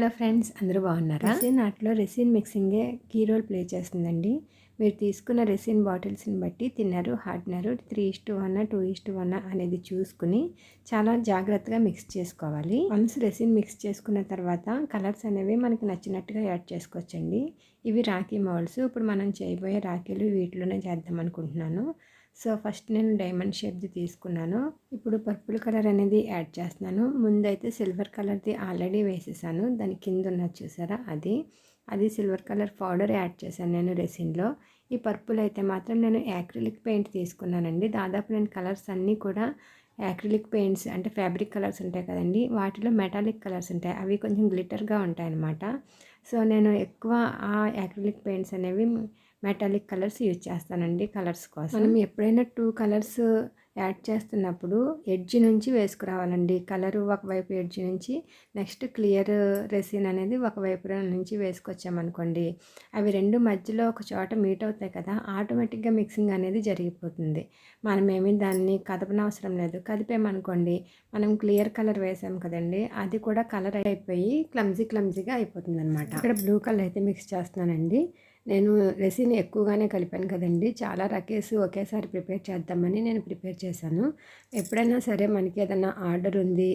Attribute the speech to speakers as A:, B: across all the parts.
A: Hello friends, అందరూ బాగున్నారా? Resin ఆర్ట్లో రెసిన్ మిక్సింగే కీ రోల్ ప్లే చేస్తుందండి. మీరు తీసుకున్న రెసిన్ బాటిల్స్ని బట్టి తిన్నరు, హార్డ్నరు 3:1 2:1 అనేది చూసుకుని చాలా జాగ్రత్తగా మిక్స్ చేసుకోవాలి. వన్స్ రెసిన్ మిక్స్ చేసుకున్న తర్వాత కలర్స్ అనేవి మనకి నచ్చినట్టుగా యాడ్ చేసుకోవచ్చండి. ఇవి రాఖీ మౌల్డ్స్. ఇప్పుడు మనం చేయబోయే రాఖీలు వీటిలోనే చేద్దాం అనుకుంటున్నాను. సో ఫస్ట్ నేను డైమండ్ షేప్ది తీసుకున్నాను. ఇప్పుడు పర్పుల్ కలర్ అనేది యాడ్ చేస్తున్నాను. ముందైతే సిల్వర్ కలర్ది ఆల్రెడీ వేసేసాను. దాని కింద ఉన్నది చూసారా, అది సిల్వర్ కలర్ పౌడర్ యాడ్ చేశాను నేను రెసిన్లో. ఈ పర్పుల్ అయితే మాత్రం నేను యాక్రిలిక్ పెయింట్ తీసుకున్నానండి. దాదాపు నేను కలర్స్ అన్నీ కూడా యాక్రిలిక్ పెయింట్స్ అంటే ఫ్యాబ్రిక్ కలర్స్ ఉంటాయి కదండి, వాటిలో మెటాలిక్ కలర్స్ ఉంటాయి, అవి కొంచెం గ్లిటర్గా ఉంటాయి అన్నమాట. సో నేను ఎక్కువ ఆ యాక్రిలిక్ పెయింట్స్ అనేవి మెటాలిక్ కలర్స్ యూజ్ చేస్తానండి కలర్స్ కోసం. మనం ఎప్పుడైనా 2 కలర్స్ యాడ్ చేస్తున్నప్పుడు ఎడ్జ్ నుంచి వేసుకురావాలండి. కలరు ఒకవైపు ఎడ్జ్ నుంచి, నెక్స్ట్ క్లియర్ రెసిన్ అనేది ఒకవైపు నుంచి వేసుకొచ్చామనుకోండి, అవి రెండు మధ్యలో ఒక చోట మీట్ అవుతాయి కదా, ఆటోమేటిక్గా మిక్సింగ్ అనేది జరిగిపోతుంది. మనమేమి దాన్ని కదపనవసరం లేదు. కదిపామనుకోండి, మనం క్లియర్ కలర్ వేసాం కదండి, అది కూడా కలర్ అయిపోయి క్లమ్జీగా అయిపోతుంది అనమాట. ఇక్కడ బ్లూ కలర్ అయితే మిక్స్ చేస్తున్నానండి. నేను రెసిన్ ఎక్కువగానే కలిపాను కదండి, చాలా రకేస్ ఒకేసారి ప్రిపేర్ చేద్దామని నేను ప్రిపేర్ చేశాను. ఎప్పుడైనా సరే మనకి ఏదైనా ఆర్డర్ ఉంది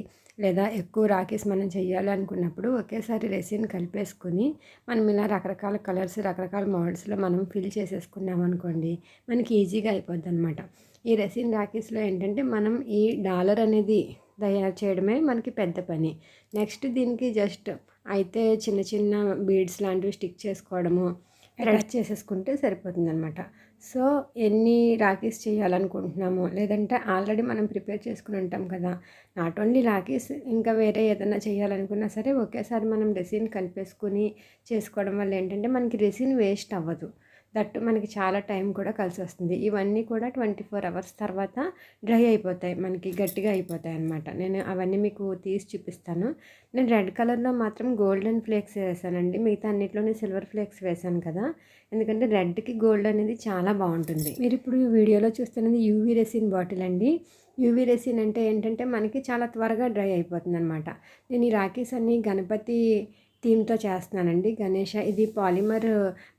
A: లేదా ఎక్కువ రాకేస్ మనం చేయాలి అనుకున్నప్పుడు ఒకేసారి రెసిన్ కలిపేసుకుని మనం ఇలా రకరకాల కలర్స్ రకరకాల మోడల్స్లో మనం ఫిల్ చేసేసుకున్నాం అనుకోండి, మనకి ఈజీగా అయిపోద్ది అనమాట. ఈ రెసిన్ రాకేస్లో ఏంటంటే మనం ఈ డాలర్ అనేది తయారు చేయడమే మనకి పెద్ద పని. నెక్స్ట్ దీనికి జస్ట్ అయితే చిన్న చిన్న బీడ్స్ లాంటివి స్టిక్ చేసుకోవడము, రెడీ చేసేసుకుంటే సరిపోతుంది అనమాట. సో ఎన్ని రాఖీస్ చేయాలనుకుంటున్నామో, లేదంటే ఆల్రెడీ మనం ప్రిపేర్ చేసుకుని ఉంటాం కదా, నాట్ ఓన్లీ రాఖీస్, ఇంకా వేరే ఏదైనా చేయాలనుకున్నా సరే ఒకేసారి మనం రెసిన్ కలిపేసుకుని చేసుకోవడం వల్ల ఏంటంటే మనకి రెసిన్ వేస్ట్ అవ్వదు. దట్టు మనకి చాలా టైం కూడా కలిసి వస్తుంది. ఇవన్నీ కూడా 24 అవర్స్ తర్వాత డ్రై అయిపోతాయి, మనకి గట్టిగా అయిపోతాయి అన్నమాట. నేను అవన్నీ మీకు తీసి చూపిస్తాను. నేను రెడ్ కలర్లో మాత్రం గోల్డెన్ ఫ్లేక్స్ వేసానండి. మిగతా అన్నిట్లోనే సిల్వర్ ఫ్లేక్స్ వేసాను కదా, ఎందుకంటే రెడ్కి గోల్డ్ అనేది చాలా బాగుంటుంది. మీరు ఇప్పుడు వీడియోలో చూస్తున్నది యూవీ రెసిన్ బాటిల్ అండి. యూవీ రెసిన్ అంటే ఏంటంటే మనకి చాలా త్వరగా డ్రై అయిపోతుంది అనమాట. నేను ఈ రాఖీస్ అన్నీ గణపతి థీమ్తో చేస్తున్నానండి. గణేష, ఇది పాలిమర్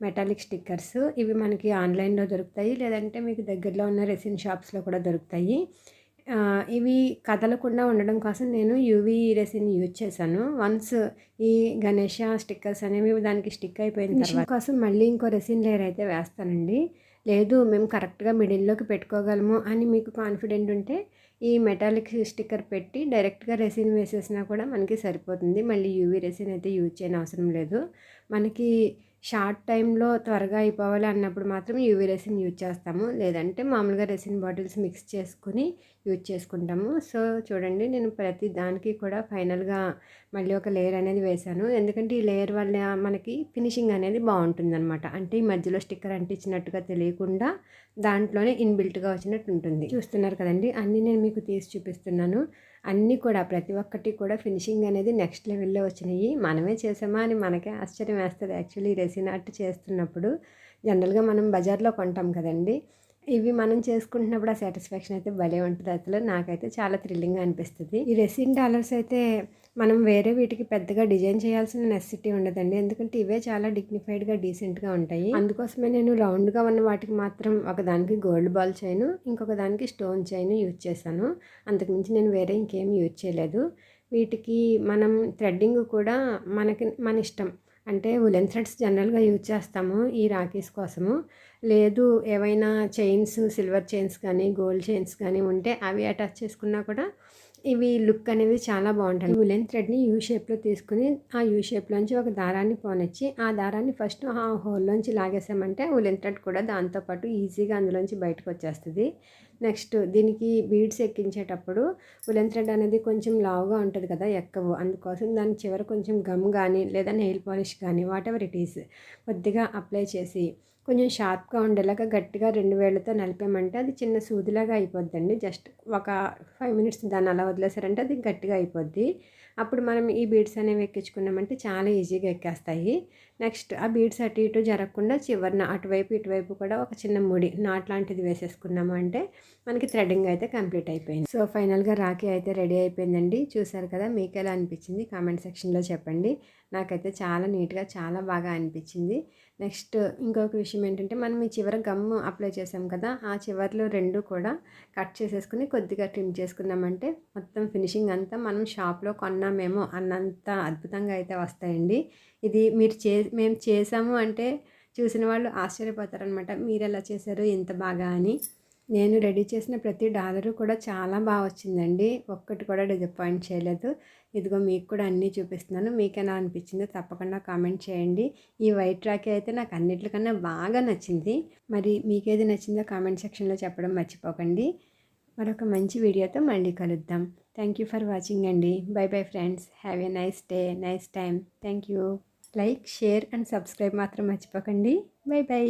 A: మెటాలిక్ స్టిక్కర్స్. ఇవి మనకి ఆన్లైన్లో దొరుకుతాయి, లేదంటే మీకు దగ్గరలో ఉన్న రెసిన్ షాప్స్లో కూడా దొరుకుతాయి. ఇవి కదలకుండా ఉండడం కోసం నేను యూవీ రెసిన్ యూజ్ చేశాను. వన్స్ ఈ గణేష స్టిక్కర్స్ అనేవి దానికి స్టిక్ అయిపోయిన తర్వాత కోసం మళ్ళీ ఇంకో రెసిన్ లేయర్ అయితే వేస్తానండి. లేదు మేము కరెక్ట్గా మిడిల్లోకి పెట్టుకోగలము అని మీకు కాన్ఫిడెంట్ ఉంటే ఈ మెటాలిక్ స్టిక్కర్ పెట్టి డైరెక్ట్గా రెసిన్ వేసేసినా కూడా మనకి సరిపోతుంది. మళ్ళీ యూవీ రెసిన్ అయితే యూజ్ చేయని అవసరం లేదు. మనకి షార్ట్ టైంలో త్వరగా అయిపోవాలి అన్నప్పుడు మాత్రం యూవీ రెసిన్ యూజ్ చేస్తాము, లేదంటే మామూలుగా రెసిన్ బాటిల్స్ మిక్స్ చేసుకుని యూజ్ చేసుకుంటాము. సో చూడండి, నేను ప్రతి దానికి కూడా ఫైనల్గా మళ్ళీ ఒక లేయర్ అనేది వేశాను. ఎందుకంటే ఈ లేయర్ వల్ల మనకి ఫినిషింగ్ అనేది బాగుంటుందన్నమాట. అంటే ఈ మధ్యలో స్టిక్కర్ అంటించినట్టుగా తెలియకుండా దాంట్లోనే ఇన్బిల్ట్గా వచ్చినట్టు ఉంటుంది. చూస్తున్నారు కదండి, అన్నీ నేను మీకు తీసి చూపిస్తున్నాను. అన్నీ కూడా ప్రతి ఒక్కటి కూడా ఫినిషింగ్ అనేది నెక్స్ట్ లెవెల్లో వచ్చినాయి. మనమే చేసామా అని మనకే ఆశ్చర్యం వేస్తుంది. యాక్చువల్లీ రెసిన్ ఆర్ట్ చేస్తున్నప్పుడు జనరల్గా మనం బజార్లో కొంటాం కదండి, ఇవి మనం చేసుకుంటున్నప్పుడు ఆ సాటిస్ఫాక్షన్ అయితే భలే ఉంటుంది. అసలు నాకైతే చాలా థ్రిల్లింగ్గా అనిపిస్తుంది. ఈ రెసిన్ డాలర్స్ అయితే మనం వేరే వీటికి పెద్దగా డిజైన్ చేయాల్సిన నెసెసిటీ ఉండదండి, ఎందుకంటే ఇవే చాలా డిగ్నిఫైడ్గా డీసెంట్గా ఉంటాయి. అందుకోసమే నేను రౌండ్గా ఉన్న వాటికి మాత్రం ఒకదానికి గోల్డ్ బాల్ చైన్, ఇంకొక దానికి స్టోన్ చైన్ యూజ్ చేశాను. అంతకుమించి నేను వేరే ఇంకేం యూజ్ చేయలేదు. వీటికి మనం థ్రెడ్డింగ్ కూడా మన ఇష్టం. అంటే ఉలెన్ థ్రెడ్స్ జనరల్గా యూజ్ చేస్తాము ఈ రాఖీస్ కోసము. లేదు ఏవైనా చైన్స్, సిల్వర్ చైన్స్ కానీ గోల్డ్ చైన్స్ కానీ ఉంటే అవి అటాచ్ చేసుకున్నా కూడా ఇవి లుక్ అనేది చాలా బాగుంటుంది. ఉలెన్ థ్రెడ్ని యూ షేప్లో తీసుకుని ఆ యూ షేప్లోంచి ఒక దారాన్ని పోనిచ్చి ఆ దారాన్ని ఫస్ట్ ఆ హోల్లోంచి లాగేసామంటే ఉలెన్ థ్రెడ్ కూడా దాంతోపాటు ఈజీగా అందులోంచి బయటకు వచ్చేస్తుంది. నెక్స్ట్ దీనికి బీడ్స్ ఎక్కించేటప్పుడు ఉలెన్ థ్రెడ్ అనేది కొంచెం లావుగా ఉంటుంది కదా, ఎక్కవు. అందుకోసం దాని చివర కొంచెం గమ్ కానీ లేదా నెయిల్ పాలిష్ కానీ వాట్ ఎవర్ ఇట్ ఈస్ కొద్దిగా అప్లై చేసి కొంచెం షార్ప్గా ఉండేలాగా గట్టిగా 2 వేళ్ళతో నలిపామంటే అది చిన్న సూదిలాగా అయిపోద్దండి. జస్ట్ ఒక 5 మినిట్స్ దాన్ని అలా వదిలేసారంటే అది గట్టిగా అయిపోద్ది. అప్పుడు మనం ఈ బీడ్స్ అనేవి ఎక్కించుకున్నామంటే చాలా ఈజీగా ఎక్కేస్తాయి. నెక్స్ట్ ఆ బీడ్స్ అటు ఇటు జరగకుండా చివరన అటువైపు ఇటువైపు కూడా ఒక చిన్న ముడి నాట్ లాంటిది వేసేసుకున్నాము అంటే మనకి థ్రెడ్డింగ్ అయితే కంప్లీట్ అయిపోయింది. సో ఫైనల్గా రాఖీ అయితే రెడీ అయిపోయిందండి. చూసారు కదా, మీకు ఎలా అనిపించింది కామెంట్ సెక్షన్లో చెప్పండి. నాకైతే చాలా నీట్గా చాలా బాగా అనిపించింది. నెక్స్ట్ ఇంకొక విషయం ఏంటంటే మనం ఈ చివర గమ్ అప్లై చేసాం కదా, ఆ చివర్లు రెండు కూడా కట్ చేసేసుకుని కొద్దిగా ట్రిమ్ చేసుకున్నామంటే మొత్తం ఫినిషింగ్ అంతా మనం షాప్లో కొన్నామేమో అన్నంత అద్భుతంగా అయితే వస్తాయండి. ఇది మేము చేసాము అంటే చూసిన వాళ్ళు ఆశ్చర్యపోతారనమాట, మీరు ఎలా చేశారు ఇంత బాగా అని. నేను రెడీ చేసిన ప్రతి డాలరు కూడా చాలా బాగా వచ్చిందండి. ఒక్కటి కూడా డిసప్పాయింట్ చేయలేదు. ఇదిగో మీకు కూడా అన్నీ చూపిస్తున్నాను. మీకు ఎలా అనిపించిందో తప్పకుండా కామెంట్ చేయండి. ఈ వైట్ రాఖీ అయితే నాకు అన్నిటికన్నా బాగా నచ్చింది. మరి మీకేది నచ్చిందో కామెంట్ సెక్షన్లో చెప్పడం మర్చిపోకండి. మరొక మంచి వీడియోతో మళ్ళీ కలుద్దాం. థ్యాంక్ యూ ఫర్ వాచింగ్ అండి. By bye friends. Have a nice day, nice time. Thank you. Like, share and subscribe మాత్రం మర్చిపోకండి. By by.